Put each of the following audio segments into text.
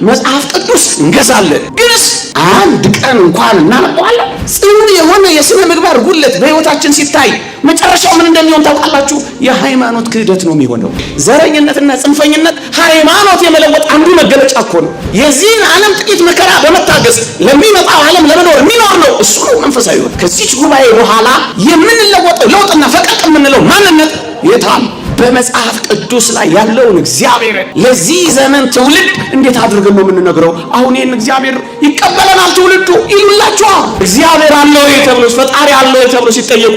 መጽሐፍ ቅዱስ እንገዛለን፣ ግንስ አንድ ቀን እንኳን እናነባዋለን? ጽኑ የሆነ የሥነ ምግባር ጉድለት በሕይወታችን ሲታይ መጨረሻው ምን እንደሚሆን ታውቃላችሁ? የሃይማኖት ክህደት ነው የሚሆነው። ዘረኝነትና ጽንፈኝነት ሃይማኖት የመለወጥ አንዱ መገለጫ እኮ ነው። የዚህን ዓለም ጥቂት መከራ በመታገስ ለሚመጣው ዓለም ለመኖር የሚኖር ነው። እሱ ነው መንፈሳዊ ሕይወት። ከዚች ጉባኤ በኋላ የምንለወጠው ለውጥና ፈቀቅ የምንለው ማንነት የታል? በመጽሐፍ ቅዱስ ላይ ያለውን እግዚአብሔር ለዚህ ዘመን ትውልድ እንዴት አድርገን ነው የምንነግረው? አሁን ይህን እግዚአብሔር ይቀበለናል ትውልዱ ይሉላችኋል። እግዚአብሔር አለ ወይ ተብሎ ፈጣሪ አለ ወይ ተብሎ ሲጠየቁ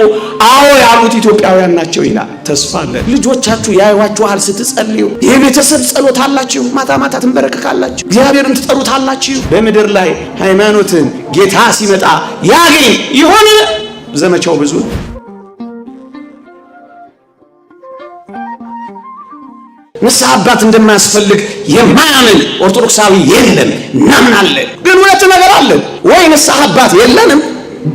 አዎ ያሉት ኢትዮጵያውያን ናቸው ይላል። ተስፋ አለ። ልጆቻችሁ ያዩዋችኋል ስትጸልዩ። የቤተሰብ ጸሎት አላችሁ፣ ማታ ማታ ትንበረከካላችሁ፣ እግዚአብሔርን ትጠሩታላችሁ። በምድር ላይ ሃይማኖትን ጌታ ሲመጣ ያገኝ ይሆን? ዘመቻው ብዙ ነው። ንስሐ አባት እንደማያስፈልግ የማያምን ኦርቶዶክሳዊ የለም። እናምናለን፣ ግን ሁለት ነገር አለ። ወይ ንስሐ አባት የለንም፣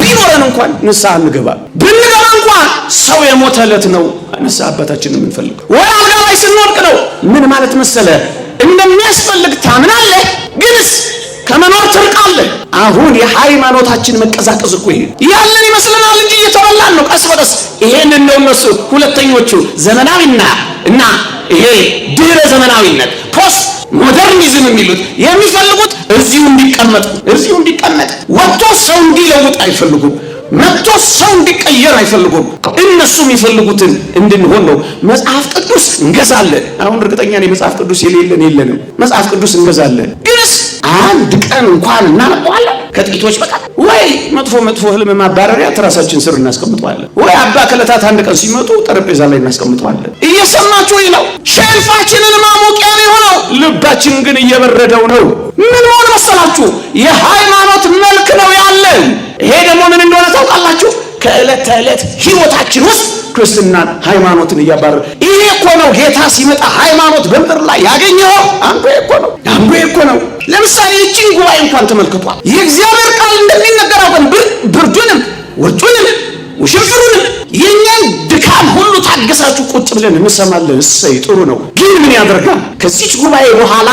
ቢኖረን እንኳን ንስሐ እንገባ፣ ብንገባ እንኳን ሰው የሞተለት ነው ንስሐ አባታችን የምንፈልገው። ወይ አልጋ ላይ ስንወድቅ ነው። ምን ማለት መሰለ? እንደሚያስፈልግ ታምናለህ፣ ግንስ ከመኖር ትርቃለህ። አሁን የሃይማኖታችን መቀዛቀዝ እኮ ይሄ ያለን ይመስለናል እንጂ እየተበላን ነው ቀስ በቀስ። ይሄንን ነው እነሱ ሁለተኞቹ ዘመናዊና እና ይሄ ድህረ ዘመናዊነት ፖስት ሞደርኒዝም የሚሉት የሚፈልጉት እዚሁ እንዲቀመጥ ወጥቶ ሰው እንዲለውጥ አይፈልጉም። መጥቶ ሰው እንዲቀየር አይፈልጉም። እነሱ የሚፈልጉትን እንድንሆን ነው። መጽሐፍ ቅዱስ እንገዛለን። አሁን እርግጠኛ ነኝ መጽሐፍ ቅዱስ የለንም። መጽሐፍ ቅዱስ እንገዛለን፣ ግንስ አንድ ቀን እንኳን እናነባዋለን ከጥቂቶች በቃ። ወይ መጥፎ ህልም ማባረሪያ ትራሳችን ስር እናስቀምጠዋለን፣ ወይ አባ ከለታት አንድ ቀን ሲመጡ ጠረጴዛ ላይ እናስቀምጠዋለን። እየሰማችሁ ነው። ሸልፋችንን ማሞቂያ ነው የሆነው፣ ልባችን ግን እየበረደው ነው። ምን ሆነ መሰላችሁ? የሃይማኖት መልክ ነው ያለን። ይሄ ደግሞ ምን እንደሆነ ታውቃላችሁ? ከዕለት ተዕለት ህይወታችን ውስጥ ክርስትናን ሃይማኖትን እያባረረ ይሄ እኮ ነው። ጌታ ሲመጣ ሃይማኖት በምድር ላይ ያገኘው አንዱ እኮ ነው። ለምሳሌ እቺን ጉባኤ እንኳን ተመልክቷል። የእግዚአብሔር ቃል እንደሚነገረው ግን ብርዱንም ውርጩንም ውሽንፍሩንም የኛን ድካም ሁሉ ታገሳችሁ ቁጭ ብለን እንሰማለን። እሰይ ጥሩ ነው። ግን ምን ያደርጋል? ከዚች ጉባኤ በኋላ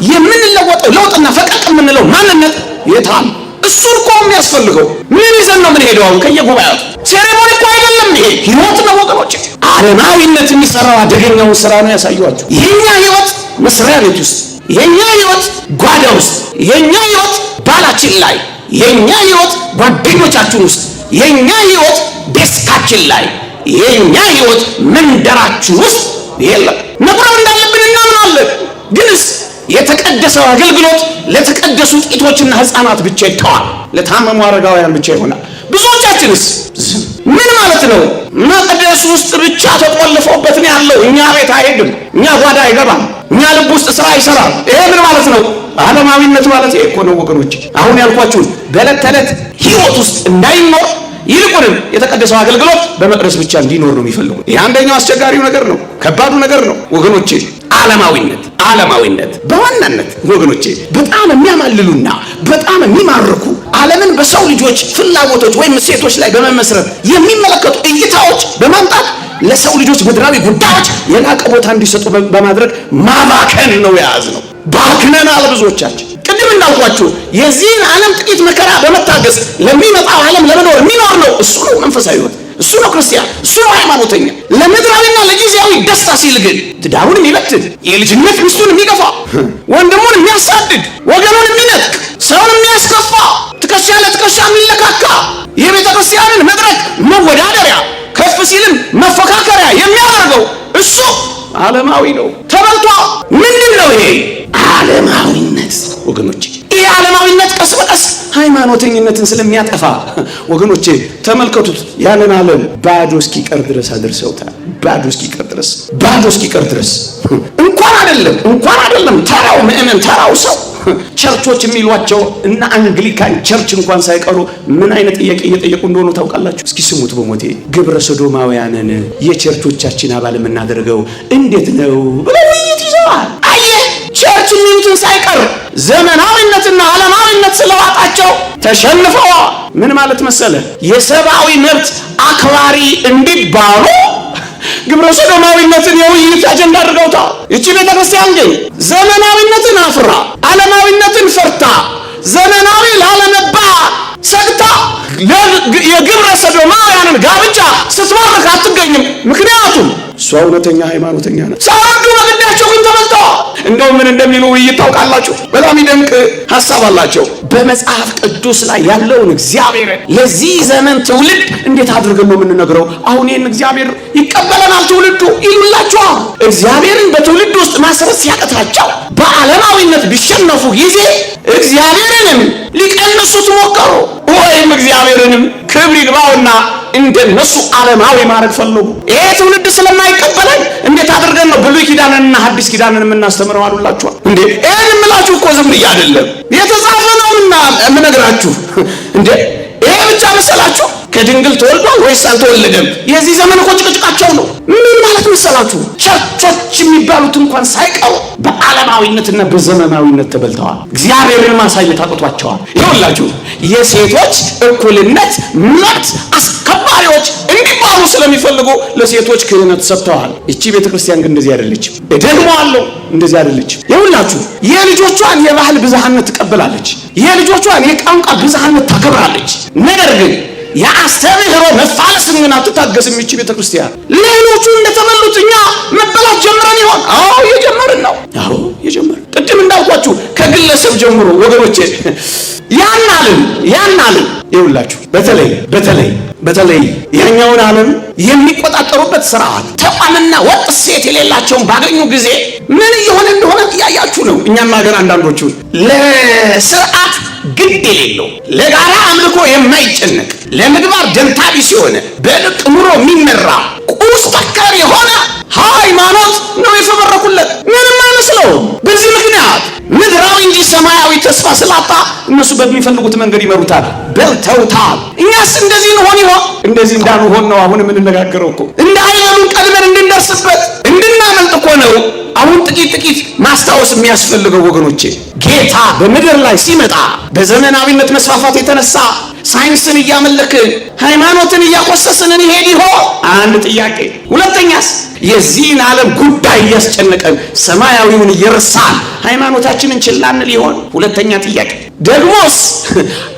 የምንለወጠው ለውጥና ፈቀቅ የምንለው ማንነት የታል? እሱ እኮ የሚያስፈልገው ምን ይዘን ነው ምን ሄደው? አሁን ከየጉባኤው ሴሬሞኒ እኮ አይደለም፣ ይሄ ህይወት ነው ወገኖች። ዓለማዊነት የሚሰራው አደገኛውን ስራ ነው ያሳዩአችሁ። የኛ ህይወት መስሪያ ቤት ውስጥ፣ የኛ ህይወት ጓዳ ውስጥ፣ የኛ ህይወት ባላችን ላይ፣ የኛ ህይወት ጓደኞቻችን ውስጥ፣ የኛ ህይወት ዴስካችን ላይ፣ የኛ ህይወት መንደራችን ውስጥ የለም። መቁረብ እንዳለብን እናምናለን፣ ግንስ የተቀደሰው አገልግሎት ለተቀደሱ ጥቂቶችና ህፃናት ብቻ ይተዋል፣ ለታመሙ አረጋውያን ብቻ ይሆናል። ብዙዎቻችንስ ምን ማለት ነው? መቅደስ ውስጥ ብቻ ተቆልፎበት ነው ያለው። እኛ ቤት አይሄድም፣ እኛ ጓዳ አይገባም፣ እኛ ልብ ውስጥ ስራ አይሰራም። ይሄ ምን ማለት ነው? ዓለማዊነት ማለት ይሄ እኮ ነው ወገኖች። አሁን ያልኳችሁን በዕለት ተዕለት ህይወት ውስጥ እንዳይኖር ይልቁንም የተቀደሰው አገልግሎት በመቅደስ ብቻ እንዲኖር ነው የሚፈልጉት። ይህ አንደኛው አስቸጋሪው ነገር ነው፣ ከባዱ ነገር ነው ወገኖቼ። ዓለማዊነት በዋናነት ወገኖቼ በጣም የሚያማልሉና በጣም የሚማርኩ ዓለምን በሰው ልጆች ፍላጎቶች ወይም እሴቶች ላይ በመመስረት የሚመለከቱ እይታዎች በማምጣት ለሰው ልጆች ምድራዊ ጉዳዮች የላቀ ቦታ እንዲሰጡ በማድረግ ማባከን ነው የያዝነው። ባክነናል ብዙዎቻችን። ቅድም እንዳልኳችሁ የዚህን ዓለም ጥቂት መከራ በመታገስ ለሚመጣው ዓለም ለመኖር የሚኖር ነው። እሱ ነው መንፈሳዊ ሕይወት፣ እሱ ነው ክርስቲያን፣ እሱ ነው ሃይማኖተኛ። ለምድራዊና ለጊዜያዊ ደስታ ሲል ግን ትዳሩን የሚበትን የልጅነት ሚስቱን የሚገፋ ወንድሙን የሚያሳድድ ወገኑን የሚነጥቅ ሰውን የሚያስከፋ ትከሻ ለትከሻ የሚለካካ የቤተ ክርስቲያንን መድረክ መወዳደሪያ ከፍ ሲልም መፎካከሪያ የሚያደርገው እሱ ዓለማዊ ነው። ተበልቷ ምንድን ነው ይሄ ዓለማዊነት ወገኖቼ? ይሄ ዓለማዊነት ቀስ በቀስ ሃይማኖተኝነትን ስለሚያጠፋ ወገኖቼ ተመልከቱት። ያንን ዓለም ባዶ እስኪቀር ድረስ አድርሰውታል። ባዶ እስኪቀር ድረስ እንኳን አይደለም ተራው ምእመን ተራው ሰው ቸርቾች የሚሏቸው እና አንግሊካን ቸርች እንኳን ሳይቀሩ ምን አይነት ጥያቄ እየጠየቁ እንደሆነ ታውቃላችሁ? እስኪ ስሙት በሞቴ። ግብረ ሰዶማውያንን የቸርቾቻችን አባል የምናደርገው እንዴት ነው ብለው ይይዛል። አየህ ቸርች የሚሉትን ሳይቀር ዘመናዊነትና ዓለማዊነት ስለዋጣቸው ተሸንፈዋል። ምን ማለት መሰለ? የሰብአዊ መብት አክባሪ እንዲባሉ ግብረ ሰዶማዊነትን የውይይት አጀንዳ አድርገውታል። እቺ ቤተክርስቲያን ግን ዘመናዊነትን አፍራ ዓለማዊ የግብረ ሰዶማውያንን ጋብቻ ስትባርክ አትገኝም። ምክንያቱም እሷ እውነተኛ ሃይማኖተኛ ናት። ሳይወዱ በግዳቸው ግን ተበልተዋል። እንደው ምን እንደሚሉ ውይይት ታውቃላችሁ? በጣም ይደንቅ ሀሳብ አላቸው። በመጽሐፍ ቅዱስ ላይ ያለውን እግዚአብሔርን ለዚህ ዘመን ትውልድ እንዴት አድርገን ነው የምንነግረው? አሁን ይህን እግዚአብሔር ይቀበለናል ትውልዱ ይሉላቸዋል። እግዚአብሔርን በትውልድ ውስጥ ማስረጽ ሲያቅታቸው በዓለማዊነት ቢሸነፉ ጊዜ እግዚአብሔርንም ሊቀንሱት ሞከሩ። ወይም እግዚአብሔርንም ክብር ይግባውና እንደነሱ ዓለማዊ ማድረግ ፈለጉ። ይሄ ትውልድ ስለማይቀበለን እንዴት አድርገን ነው ብሉይ ኪዳንንና ሐዲስ ኪዳንን የምናስተምረው አሉላችኋል እንዴ? ይሄን የምላችሁ እኮ ዝም ብዬ አይደለም፣ የተጻፈ ነውና የምነግራችሁ እንዴ። ይሄ ብቻ መሰላችሁ? ከድንግል ተወልዷል ወይስ አልተወለደም? የዚህ ዘመን እኮ ጭቅጭቃቸው ነው። ምን ማለት መሰላችሁ? ቸርቾች የሚባሉት እንኳን ሳይቀሩ በዓለማዊነትና በዘመናዊነት ተበልተዋል። እግዚአብሔርን ማሳየት አቅቷቸዋል። ይኸውላችሁ የሴቶች እኩልነት መብት አስከባሪዎች እንዲባሉ ስለሚፈልጉ ለሴቶች ክህነት ሰጥተዋል። እቺ ቤተክርስቲያን ግን እንደዚህ አይደለችም። ደግሞ አለው እንደዚህ አይደለችም። ይኸውላችሁ የልጆቿን የባህል ብዝሃነት ትቀበላለች። የልጆቿን የቋንቋ ብዝሃነት ታከብራለች። ነገር ግን የአስተምህሮ መፋለስን ግን አትታገስም። ይህች ቤተክርስቲያን ሌሎቹ እንደተበሉት እኛ መበላት ጀምረን ይሆን? አዎ የጀመርን ነው። አዎ የጀመርን ቅድም እንዳልኳችሁ ከግለሰብ ጀምሮ ወገኖቼ ያን ዓለም ይኸውላችሁ በተለይ ያኛውን ዓለም የሚቆጣጠሩበት ስርዓት ተቋምና ወጥ ሴት የሌላቸውን ባገኙ ጊዜ ምን እየሆነ እንደሆነ እያያችሁ ነው። እኛም ሀገር አንዳንዶቹ ለስርዓት ግድ የሌለው ለጋራ አምልኮ የማይጨነቅ ለምግባር ደንታ ቢስ የሆነ በልቅ ኑሮ የሚመራ ቁስ ተከር የሆነ ሃይማኖት ነው የፈበረኩለት። ምንም አይመስለውም። በዚህ ምክንያት ምድራዊ እንጂ ሰማያዊ ተስፋ ስላጣ እነሱ በሚፈልጉት መንገድ ይመሩታል፣ በልተውታል። እኛስ እንደዚህ እንሆን ይሆን? እንደዚህ እንዳንሆን ነው አሁን የምንነጋገረው እኮ። እንዳይበሉን ቀድመን እንድንደርስበት እንድናመልጥ እኮ ነው አሁን ጥቂት ማስታወስ የሚያስፈልገው ወገኖቼ። ጌታ በምድር ላይ ሲመጣ በዘመናዊነት መስፋፋት የተነሳ ሳይንስን እያመለክን ሃይማኖትን እያቆሰስን እንሄድ ይሆን? አንድ ጥያቄ። ሁለተኛስ የዚህን ዓለም ጉዳይ እያስጨነቀን ሰማያዊውን እየረሳን ሃይማኖታችንን ችላ እንል ይሆን? ሁለተኛ ጥያቄ። ደግሞስ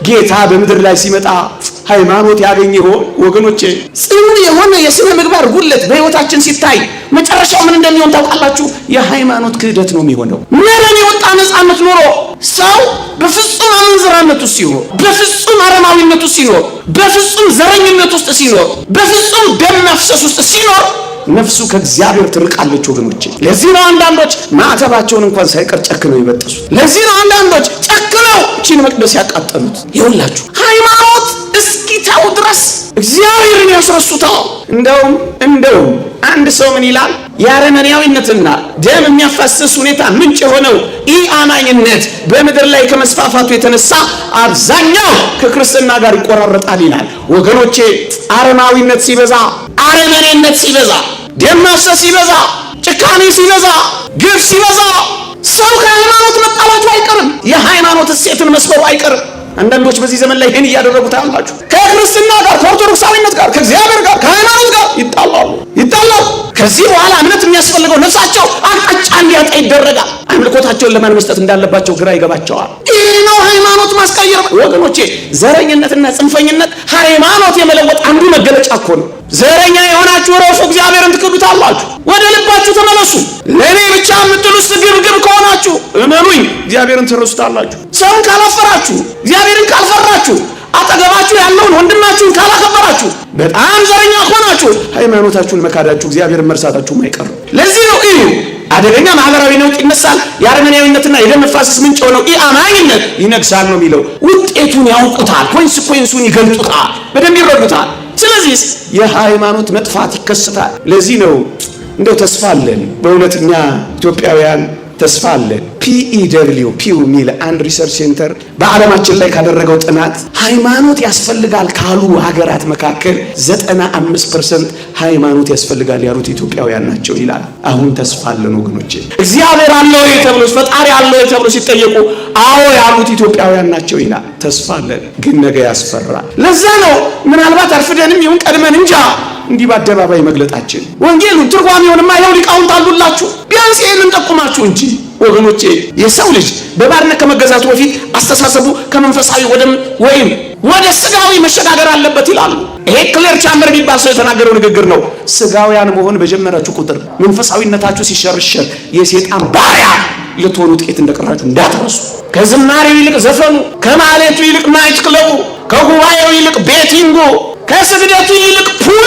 ጌታ በምድር ላይ ሲመጣ ሃይማኖት ያገኝ ይሆን? ወገኖቼ ጽኑ የሆነ የስነ ምግባር ጉድለት በሕይወታችን ሲታይ መጨረሻው ምን እንደሚሆን ታውቃላችሁ? የሃይማኖት ክህደት ነው የሚሆነው። መረን የወጣ ነፃነት ኖሮ ሰው በፍጹም አመንዝራነት ውስጥ ሲኖር፣ በፍጹም አረማዊነት ውስጥ ሲኖር፣ በፍጹም ዘረኝነት ውስጥ ሲኖር፣ በፍጹም ደም መፍሰስ ውስጥ ሲኖር ነፍሱ ከእግዚአብሔር ትርቃለች ወገኖቼ። ለዚህ ነው አንዳንዶች ማዕተባቸውን እንኳን ሳይቀር ጨክነው ይበጥሱት። ለዚህ ነው አንዳንዶች ጨክነው እቺን መቅደስ ያቃጠሉት። ይኸውላችሁ ሃይማኖት እስኪተው ድረስ እግዚአብሔርን ያስረሱታል። እንደውም አንድ ሰው ምን ይላል? የአረመኔያዊነትና ደም የሚያፋስስ ሁኔታ ምንጭ የሆነው ኢአማኝነት በምድር ላይ ከመስፋፋቱ የተነሳ አብዛኛው ከክርስትና ጋር ይቆራረጣል ይላል። ወገኖቼ አረማዊነት ሲበዛ፣ አረመኔነት ሲበዛ፣ ደም ማፍሰስ ሲበዛ፣ ጭካኔ ሲበዛ፣ ግፍ ሲበዛ ሰው ከሃይማኖት መጣላቱ አይቀርም። የሃይማኖት እሴትን መስበሩ አይቀርም። አንዳንዶች በዚህ ዘመን ላይ ይህን እያደረጉ ታያላችሁ። ከክርስትና ጋር፣ ከኦርቶዶክሳዊነት ጋር፣ ከእግዚአብሔር ጋር፣ ከሃይማኖት ጋር ይጣላሉ። ከዚህ በኋላ እምነት የሚያስፈልገው ነፍሳቸው አቅጣጫ እንዲያጣ ይደረጋል። አምልኮታቸውን ለማን መስጠት እንዳለባቸው ግራ ይገባቸዋል። ይህ ነው ሃይማኖት ማስቀየር ወገኖቼ። ዘረኝነትና ጽንፈኝነት ሃይማኖት የመለወጥ አንዱ መገለጫ እኮ ነው። ዘረኛ የሆናችሁ ረፉ፣ እግዚአብሔርን ትክዱታላችሁ። ወደ ልባችሁ ተመለሱ። ለእኔ ብቻ የምትሉ ስግብግብ ከሆናችሁ እመኑኝ እግዚአብሔርን ትረሱታላችሁ። ሰውን ካላፈራችሁ፣ እግዚአብሔርን ካልፈራችሁ፣ አጠገባችሁ ያለውን ወንድማችሁን ካላከበራችሁ፣ በጣም ዘረኛ ከሆናችሁ ሃይማኖታችሁን መካዳችሁ፣ እግዚአብሔርን መርሳታችሁም አይቀርም። ለዚህ ነው አደገኛ ማህበራዊ ነውጥ ይነሳል። የአረመኔያዊነትና የደም መፋሰስ ምንጭ ሆነው ኢአማኝነት ይነግሳል ነው የሚለው። ውጤቱን ያውቁታል፣ ኮንሲኩዌንሱን ይገልጡታል፣ በደንብ ይረዱታል። ስለዚህ የሃይማኖት መጥፋት ይከሰታል። ለዚህ ነው እንደው ተስፋ አለን በእውነት እኛ ኢትዮጵያውያን ተስፋ አለን። ፒው የሚል አንድ ሪሰርች ሴንተር በዓለማችን ላይ ካደረገው ጥናት ሃይማኖት ያስፈልጋል ካሉ ሀገራት መካከል 95% ሃይማኖት ያስፈልጋል ያሉት ኢትዮጵያውያን ናቸው ይላል። አሁን ተስፋ አለን ወገኖቼ። እግዚአብሔር አለ ወይ ተብሎ ፈጣሪ አለ ወይ ተብሎ ሲጠየቁ አዎ ያሉት ኢትዮጵያውያን ናቸው ይላል። ተስፋ አለን፣ ግን ነገ ያስፈራል። ለዛ ነው ምናልባት አርፍደንም ይሁን ቀድመን እንጃ እንዲህ በአደባባይ መግለጣችን። ወንጌሉን ትርጓሜውንማ ይኸው ሊቃውንት አሉላችሁ፣ ቢያንስ ይሄንን ጠቁማችሁ እንጂ ወገኖቼ የሰው ልጅ በባርነት ከመገዛቱ በፊት አስተሳሰቡ ከመንፈሳዊ ወይም ወደ ስጋዊ መሸጋገር አለበት ይላሉ። ይሄ ክሌር ቻምበር የሚባል ሰው የተናገረው ንግግር ነው። ስጋውያን መሆን በጀመራችሁ ቁጥር መንፈሳዊነታችሁ ሲሸርሸር የሰይጣን ባሪያ ልትሆኑ ጥቂት እንደቀራችሁ እንዳትረሱ። ከዝማሬው ይልቅ ዘፈኑ፣ ከማለቱ ይልቅ ናይት ክለቡ፣ ከጉባኤው ይልቅ ቤቲንጉ፣ ከስግደቱ ይልቅ ፑሉ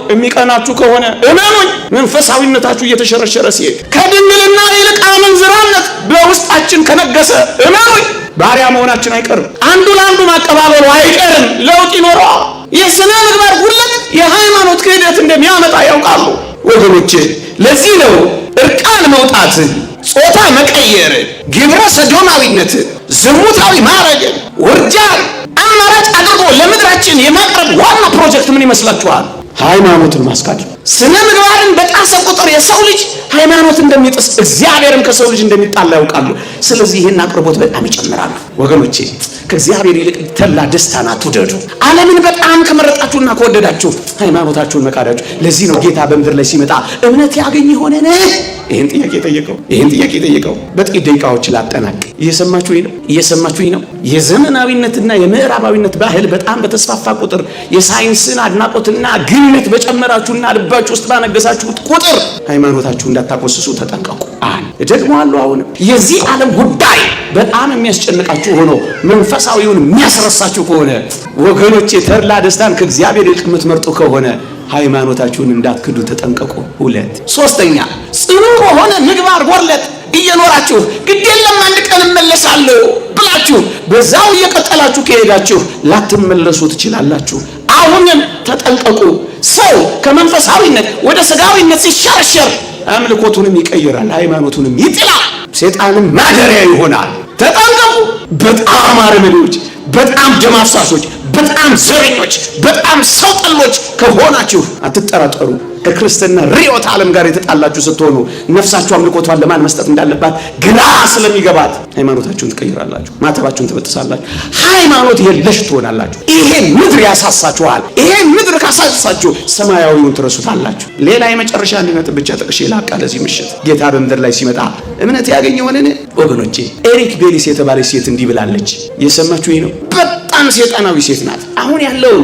የሚቀናችሁ ከሆነ እመኑኝ መንፈሳዊነታችሁ እየተሸረሸረ ሲሄድ፣ ከድንግልና ይልቅ አመንዝራነት በውስጣችን ከነገሰ እመኑኝ ባሪያ መሆናችን አይቀርም። አንዱ ለአንዱ ማቀባበሉ አይቀርም። ለውጥ ይኖረዋል። የሥነ ምግባር ጉድለት የሃይማኖት ክህደት እንደሚያመጣ ያውቃሉ ወገኖቼ። ለዚህ ነው እርቃን መውጣት፣ ጾታ መቀየር፣ ግብረ ሰዶማዊነት፣ ዝሙታዊ ማረግ፣ ውርጃን አማራጭ አድርጎ ለምድራችን የማቅረብ ዋና ፕሮጀክት ምን ይመስላችኋል? ሃይማኖትን ማስካድ። ስነ ምግባርን በጣሰ ቁጥር የሰው ልጅ ሃይማኖት እንደሚጥስ እግዚአብሔርም ከሰው ልጅ እንደሚጣላ ያውቃሉ። ስለዚህ ይህን አቅርቦት በጣም ይጨምራሉ ወገኖቼ። ከእግዚአብሔር ይልቅ ተላ ደስታን አትውደዱ። ዓለምን በጣም ከመረጣችሁና ከወደዳችሁ ሃይማኖታችሁን መካዳችሁ። ለዚህ ነው ጌታ በምድር ላይ ሲመጣ እምነት ያገኝ ሆነን ይህን ጥያቄ ጠየቀው። በጥቂት ደቂቃዎች ላጠናቅ። እየሰማችሁኝ ነው? የዘመናዊነትና የምዕራባዊነት ባህል በጣም በተስፋፋ ቁጥር የሳይንስን አድናቆትና ግነት በጨመራችሁና ልባችሁ ውስጥ ባነገሳችሁት ቁጥር ሃይማኖታችሁ እንዳታቆስሱ ተጠንቀቁ። እደግመዋለሁ። አሁንም የዚህ ዓለም ጉዳይ በጣም የሚያስጨንቃችሁ ሆኖ መንፈሳዊውን የሚያስረሳችሁ ከሆነ ወገኖቼ፣ ተድላ ደስታን ከእግዚአብሔር ይልቅ የምትመርጡ ከሆነ ሃይማኖታችሁን እንዳትክዱ ተጠንቀቁ። 2 ሶስተኛ ጽኑ በሆነ ምግባር ጎድለት እየኖራችሁ ግድ የለም አንድ ቀን እመለሳለሁ ብላችሁ በዛው እየቀጠላችሁ ከሄዳችሁ ላትመለሱ ትችላላችሁ። አሁንም ተጠንቀቁ። ሰው ከመንፈሳዊነት ወደ ስጋዊነት ሲሸርሸር አምልኮቱንም ይቀይራል፣ ሃይማኖቱንም ይጥላል፣ ሰይጣንም ማደሪያ ይሆናል። ተጠንቀቁ። በጣም አረመኔዎች፣ በጣም ደም አፍሳሾች፣ በጣም ዘረኞች፣ በጣም ሰው ጠሎች ከሆናችሁ አትጠራጠሩ። ከክርስትና ርዕዮተ ዓለም ጋር የተጣላችሁ ስትሆኑ ነፍሳችሁ አምልኮቷን ለማን መስጠት እንዳለባት ግራ ስለሚገባት ሃይማኖታችሁን ትቀይራላችሁ፣ ማተባችሁን ትበጥሳላችሁ፣ ሃይማኖት የለሽ ትሆናላችሁ። ይሄ ምድር ያሳሳችኋል። ይሄ ምድር ካሳሳችሁ ሰማያዊውን ትረሱታላችሁ። ሌላ የመጨረሻ አንድ ነጥብ ብቻ ጠቅሼ ላቃ ለዚህ ምሽት ጌታ በምድር ላይ ሲመጣ እምነት ያገኘ ሆነን ወገኖቼ። ኤሪክ ቤሊስ የተባለች ሴት እንዲህ ብላለች። የሰማችሁ ነው። በጣም ሰይጣናዊ ሴት ናት። አሁን ያለው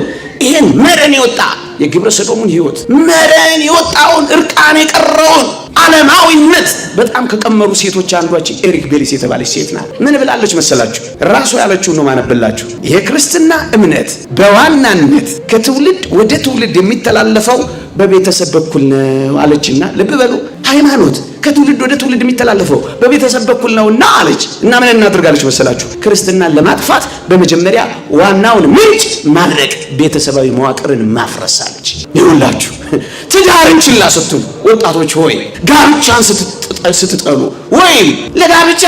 ይሄን መረን የወጣ የግብረ ሰዶሙን ህይወት መረን የወጣውን እርቃን የቀረውን ዓለማዊነት በጣም ከቀመሩ ሴቶች አንዷች ኤሪክ ቤሊስ የተባለች ሴት ናት። ምን ብላለች መሰላችሁ? ራሱ ያለችው ነው ማነብላችሁ። የክርስትና እምነት በዋናነት ከትውልድ ወደ ትውልድ የሚተላለፈው በቤተሰብ በኩል ነው አለችና፣ ልብ በሉ፣ ሃይማኖት ከትውልድ ወደ ትውልድ የሚተላለፈው በቤተሰብ በኩል ነውና አለች። እና ምን እናደርጋለች መሰላችሁ? ክርስትናን ለማጥፋት በመጀመሪያ ዋናውን ምንጭ ማድረግ፣ ቤተሰባዊ መዋቅርን ማፍረስ አለች። ይሁላችሁ ትዳርን ችላ ስትሉ ወጣቶች ሆይ፣ ጋብቻን ስትጠሉ ወይም ለጋብቻ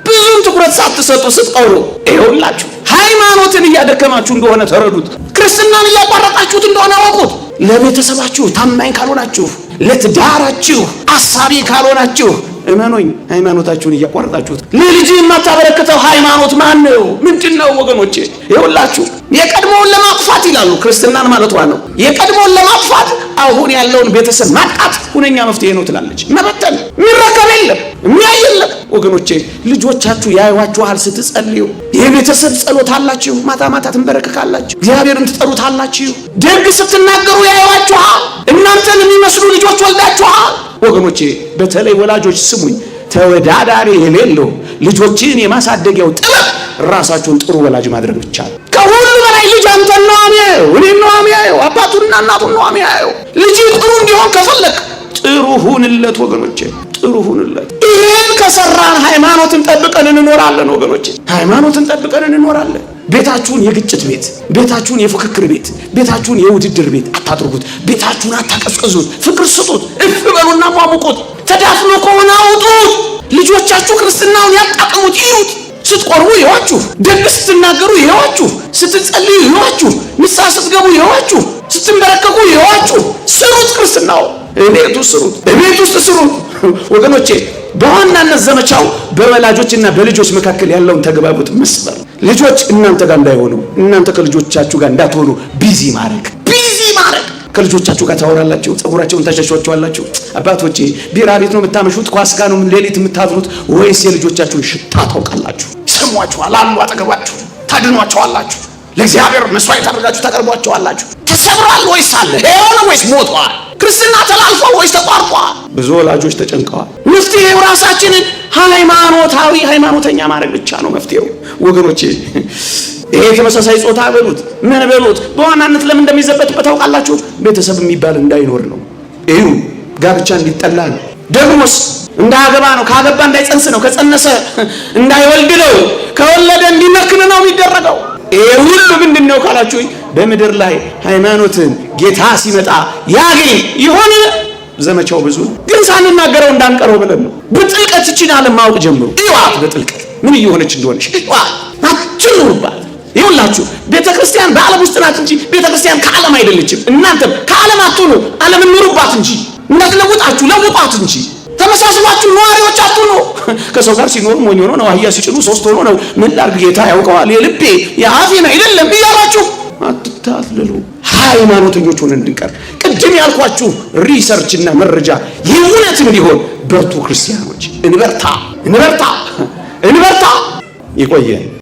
ብዙም ትኩረት ሳትሰጡ ስትቀሩ፣ ይሁላችሁ ሃይማኖትን እያደከማችሁ እንደሆነ ተረዱት። ክርስትናን እያቋረጣችሁት እንደሆነ አወቁት። ለቤተሰባችሁ ታማኝ ካልሆናችሁ፣ ለትዳራችሁ አሳቢ ካልሆናችሁ እመኑኝ ሃይማኖታችሁን እያቋረጣችሁት። ለልጅ የማታበረክተው ሃይማኖት ማን ነው? ምንድነው ወገኖቼ? ይኸውላችሁ የቀድሞውን ለማጥፋት ይላሉ፣ ክርስትናን ማለቷ ነው። የቀድሞውን ለማጥፋት አሁን ያለውን ቤተሰብ ማጣት ሁነኛ መፍትሄ ነው ትላለች። መበተን፣ የሚረከብ የለም፣ የሚያይ የለም። ወገኖቼ ልጆቻችሁ ያዩዋችኋል ስትጸልዩ። የቤተሰብ ጸሎት አላችሁ፣ ማታ ማታ ትንበረከካላችሁ፣ እግዚአብሔርን ትጠሩታላችሁ። ደግ ስትናገሩ ያዩዋችኋል። እናንተን የሚመስሉ ልጆች ወልዳችኋል። ወገኖቼ በተለይ ወላጆች ስሙኝ፣ ተወዳዳሪ የሌለው ልጆችን የማሳደጊያው ጥበብ ራሳችሁን ጥሩ ወላጅ ማድረግ ብቻ ነው። ከሁሉ በላይ ልጅ አንተን ነው የሚያየው፣ እኔን ነው የሚያየው፣ አባቱንና እናቱን ነው የሚያየው። ልጅ ጥሩ እንዲሆን ከፈለክ ጥሩ ሁንለት ወገኖቼ፣ ጥሩ ሁንለት። ይሄን ከሰራን ሃይማኖትን ጠብቀን እንኖራለን ወገኖቼ፣ ሃይማኖትን ጠብቀን እንኖራለን። ቤታችሁን የግጭት ቤት፣ ቤታችሁን የፉክክር ቤት፣ ቤታችሁን የውድድር ቤት አታድርጉት። ቤታችሁን አታቀዝቅዙት፣ ፍቅር ስጡት፣ እፍ በሉና ሟሙቁት። ተዳፍኖ ከሆነ አውጡት። ልጆቻችሁ ክርስትናውን ያጣጥሙት፣ ይዩት። ስትቆርቡ ይዋችሁ፣ ደግ ስትናገሩ ይዋችሁ፣ ስትጸልዩ ይዋችሁ፣ ንስሐ ስትገቡ ይዋችሁ፣ ስትንበረከኩ ይዋችሁ። ስሩት፣ ክርስትናው እቤት ውስጥ ስሩት፣ እቤት ውስጥ ስሩት ወገኖቼ። በዋናነት ዘመቻው በወላጆችና በልጆች መካከል ያለውን ተግባቦት መስበር፣ ልጆች እናንተ ጋር እንዳይሆኑ፣ እናንተ ከልጆቻችሁ ጋር እንዳትሆኑ ቢዚ ማድረግ። ከልጆቻችሁ ጋር ታወራላችሁ፣ ጸጉራቸውን ታሸሿቸዋላችሁ። አባቶቼ ቢራ ቤት ነው የምታመሹት? ኳስ ጋር ነው ሌሊት የምታድሩት? ወይስ የልጆቻችሁን ሽታ ታውቃላችሁ? ይሰሟችኋል አሉ አጠገባችሁ፣ ታድኗቸዋላችሁ። ለእግዚአብሔር መስዋዕት አድርጋችሁ ታቀርቧቸዋላችሁ። ተሰብሯል ወይስ አለ? ሕያው ነው ወይስ ሞቷል? ክርስትና ተላልፏል ወይስ ተቋርጧል? ብዙ ወላጆች ተጨንቀዋል። መፍትሄው ራሳችንን ሃይማኖተኛ ማድረግ ብቻ ነው መፍትሄው ወገኖቼ። ይሄ ተመሳሳይ ጾታ በሉት ምን በሉት በዋናነት ለምን እንደሚዘበትበት ታውቃላችሁ? ቤተሰብ የሚባል እንዳይኖር ነው። እዩ ጋብቻ እንዲጠላ ነው። ደግሞስ እንዳያገባ ነው። ካገባ እንዳይጸንስ ነው። ከጸነሰ እንዳይወልድ ነው። ከወለደ እንዲመክን ነው የሚደረገው። ይሄ ሁሉ ምንድነው ካላችሁ በምድር ላይ ሃይማኖትን ጌታ ሲመጣ ያገኝ ይሆን? ዘመቻው ብዙ ግን ሳንናገረው እንዳንቀረው ብለን ነው። በጥልቀት እቺን ዓለም ማወቅ ጀምሩ። እዩዋት፣ በጥልቀት ምን እየሆነች እንደሆነች እዩዋት። አትኑሩባት። ይኸውላችሁ ቤተክርስቲያን በዓለም ውስጥ ናት እንጂ ቤተክርስቲያን ከዓለም አይደለችም። እናንተም ከዓለም አትሁኑ፣ ዓለምን ኑሩባት እንጂ እንዳትለውጣችሁ ለውጧት እንጂ። ተመሳስሏችሁ ነዋሪዎች አትሁኑ። ከሰው ጋር ሲኖሩ ሞኝ ሆኖ ነው፣ አህያ ሲጭኑ ሶስት ሆኖ ነው። ምን ላድርግ ጌታ ያውቀዋል፣ የልቤ የአፌን አይደለም እያላችሁ አትታለሉ። ሃይማኖተኞች ሆነን እንድንቀር ቅድም ያልኳችሁ ሪሰርችና መረጃ የእውነት እንዲሆን በርቱ ክርስቲያኖች፣ እንበርታ። ይቆየን።